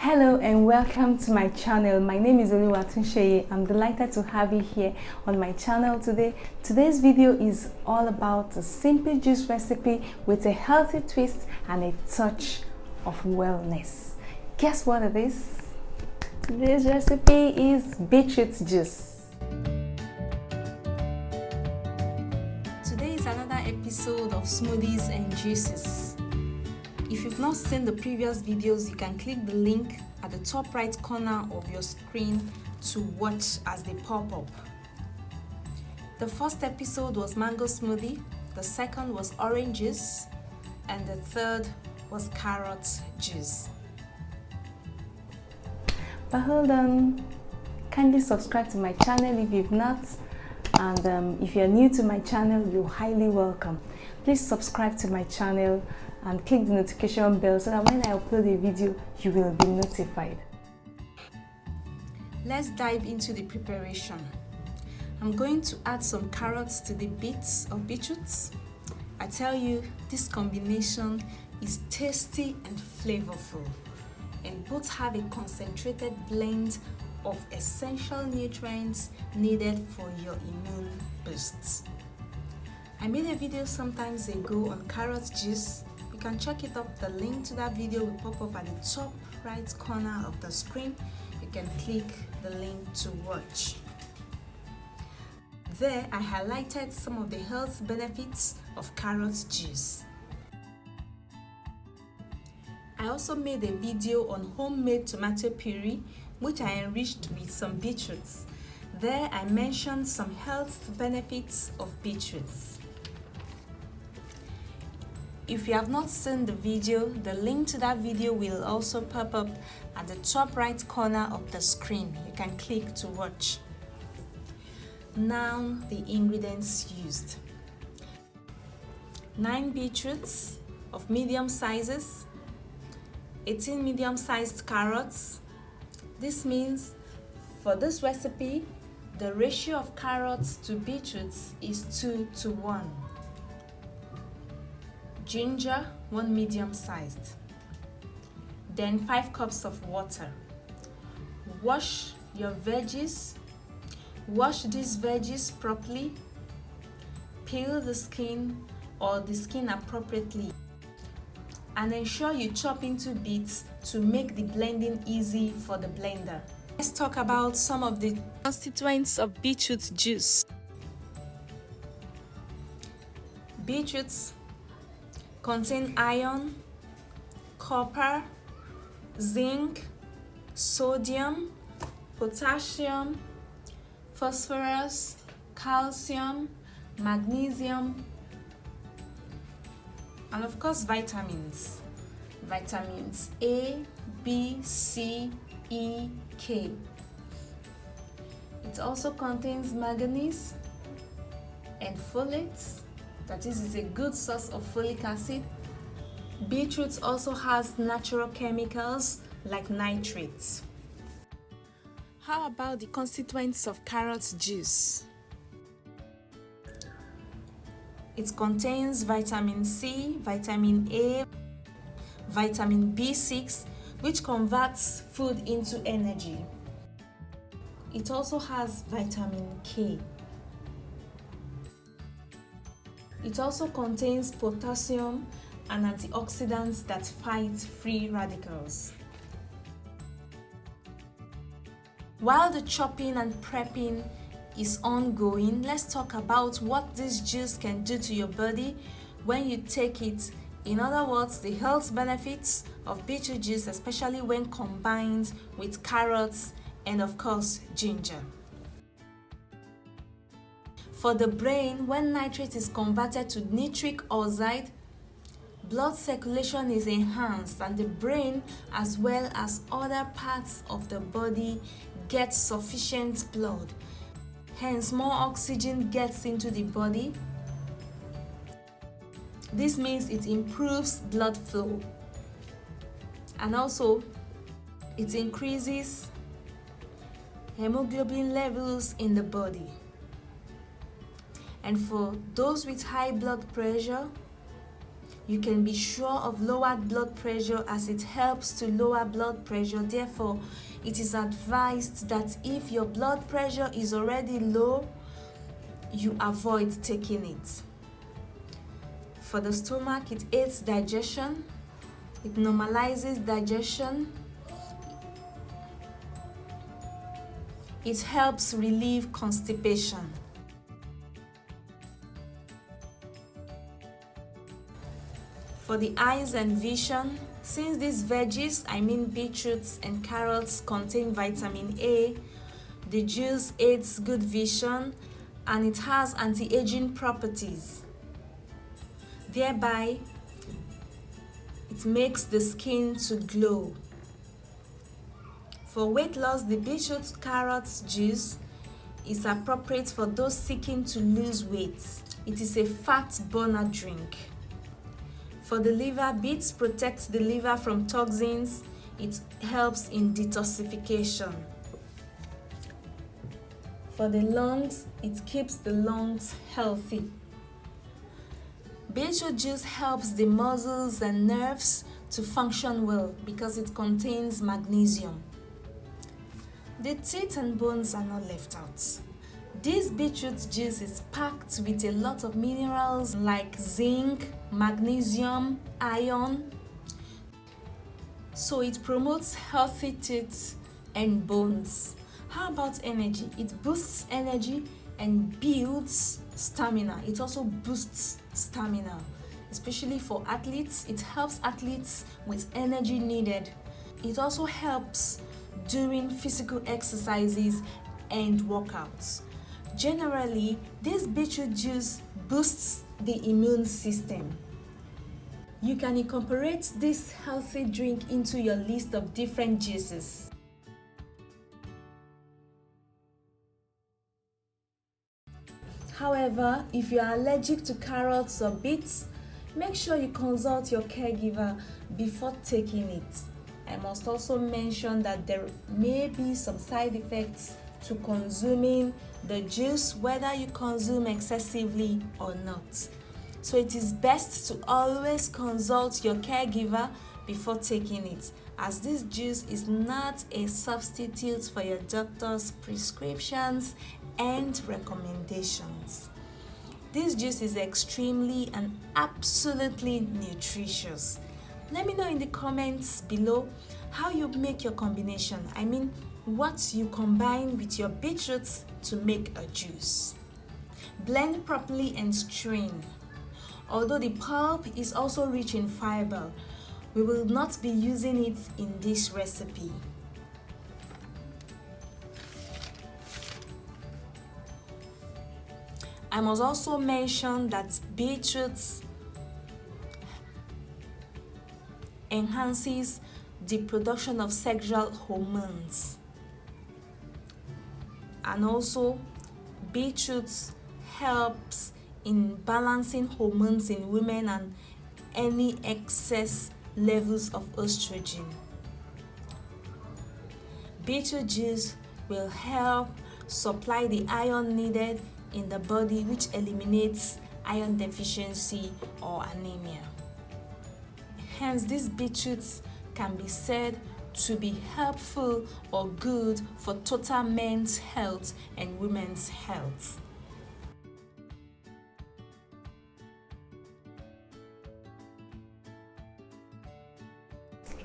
Hello and welcome to my channel. My name is Oluwatunseyi. I'm delighted to have you here on my channel today. Today's video is all about a simple juice recipe with a healthy twist and a touch of wellness. Guess what it is? Today's recipe is beetroot juice. Today is another episode of smoothies and juices. If you've not seen the previous videos, you can click the link at the top right corner of your screen to watch as they pop up. The first episode was mango smoothie, the second was orange juice, and the third was carrot juice. But hold on, kindly subscribe to my channel if you've not, and if you're new to my channel, you're highly welcome. Please subscribe to my channel and click the notification bell so that when I upload a video, you will be notified. Let's dive into the preparation. I'm going to add some carrots to the bits of beetroots. I tell you, this combination is tasty and flavorful, and both have a concentrated blend of essential nutrients needed for your immune boosts. I made a video some time ago on carrot juice. You can check it up. The link to that video will pop up at the top right corner of the screen. You can click the link to watch. There, I highlighted some of the health benefits of carrot juice. I also made a video on homemade tomato puree, which I enriched with some beetroots. There, I mentioned some health benefits of beetroots. If you have not seen the video, the link to that video will also pop up at the top right corner of the screen. You can click to watch. Now, the ingredients used. 9 beetroots of medium sizes, 18 medium-sized carrots. This means for this recipe, the ratio of carrots to beetroots is 2:1. Ginger, 1 medium-sized. Then 5 cups of water. Wash your veggies. Wash these veggies properly. Peel the skin or the skin appropriately. And ensure you chop into bits to make the blending easy for the blender. Let's talk about some of the constituents of beetroot juice. Beetroots contain iron, copper, zinc, sodium, potassium, phosphorus, calcium, magnesium, and of course vitamins. Vitamins A, B, C, E, K. It also contains manganese and folate. That is a good source of folic acid. Beetroot also has natural chemicals like nitrates. How about the constituents of carrot juice? It contains vitamin C, vitamin A, vitamin B6, which converts food into energy. It also has vitamin K. It also contains potassium and antioxidants that fight free radicals. While the chopping and prepping is ongoing, let's talk about what this juice can do to your body when you take it. In other words, the health benefits of beetroot juice, especially when combined with carrots and of course ginger. For the brain, when nitrate is converted to nitric oxide, blood circulation is enhanced and the brain as well as other parts of the body get sufficient blood. Hence, more oxygen gets into the body. This means it improves blood flow, and also it increases hemoglobin levels in the body. And for those with high blood pressure, You can be sure of lowered blood pressure as it helps to lower blood pressure. Therefore, it is advised that if your blood pressure is already low, you avoid taking it. For the stomach, it aids digestion, it normalizes digestion, it helps relieve constipation. For the eyes and vision, since these veggies, I mean beetroots and carrots, contain vitamin A, the juice aids good vision and it has anti-aging properties. Thereby, it makes the skin to glow. For weight loss, the beetroot carrot juice is appropriate for those seeking to lose weight. It is a fat burner drink. For the liver, beets protects the liver from toxins. It helps in detoxification. For the lungs, it keeps the lungs healthy. Beetroot juice helps the muscles and nerves to function well because it contains magnesium. The teeth and bones are not left out. This beetroot juice is packed with a lot of minerals like zinc, magnesium, iron. So it promotes healthy teeth and bones. How about energy? It boosts energy and builds stamina. It also boosts stamina, especially for athletes. It helps athletes with energy needed. It also helps during physical exercises and workouts. Generally, this beetroot juice boosts the immune system. You can incorporate this healthy drink into your list of different juices. However, if you are allergic to carrots or beets, make sure you consult your caregiver before taking it. I must also mention that there may be some side effects to consuming the juice, whether you consume excessively or not. So it is best to always consult your caregiver before taking it, as this juice is not a substitute for your doctor's prescriptions and recommendations. This juice is extremely and absolutely nutritious. Let me know in the comments below how you make your combination. I mean, what you combine with your beetroots to make a juice. Blend properly and strain. Although the pulp is also rich in fiber, we will not be using it in this recipe. I must also mention that beetroots enhances the production of sexual hormones, and also beetroots helps in balancing hormones in women and any excess levels of estrogen. Beetroot juice will help supply the iron needed in the body, which eliminates iron deficiency or anemia. Hence, these beetroots can be said to be helpful or good for total men's health and women's health.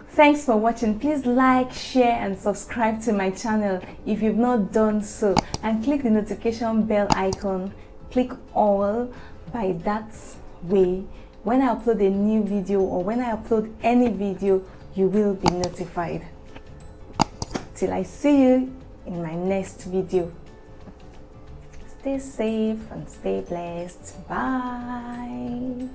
Thanks for watching. Please like, share and subscribe to my channel if you've not done so, and click the notification bell icon. Click all. By that way, when I upload a new video or when I upload any video, you will be notified. Till I see you in my next video. Stay safe and stay blessed. Bye.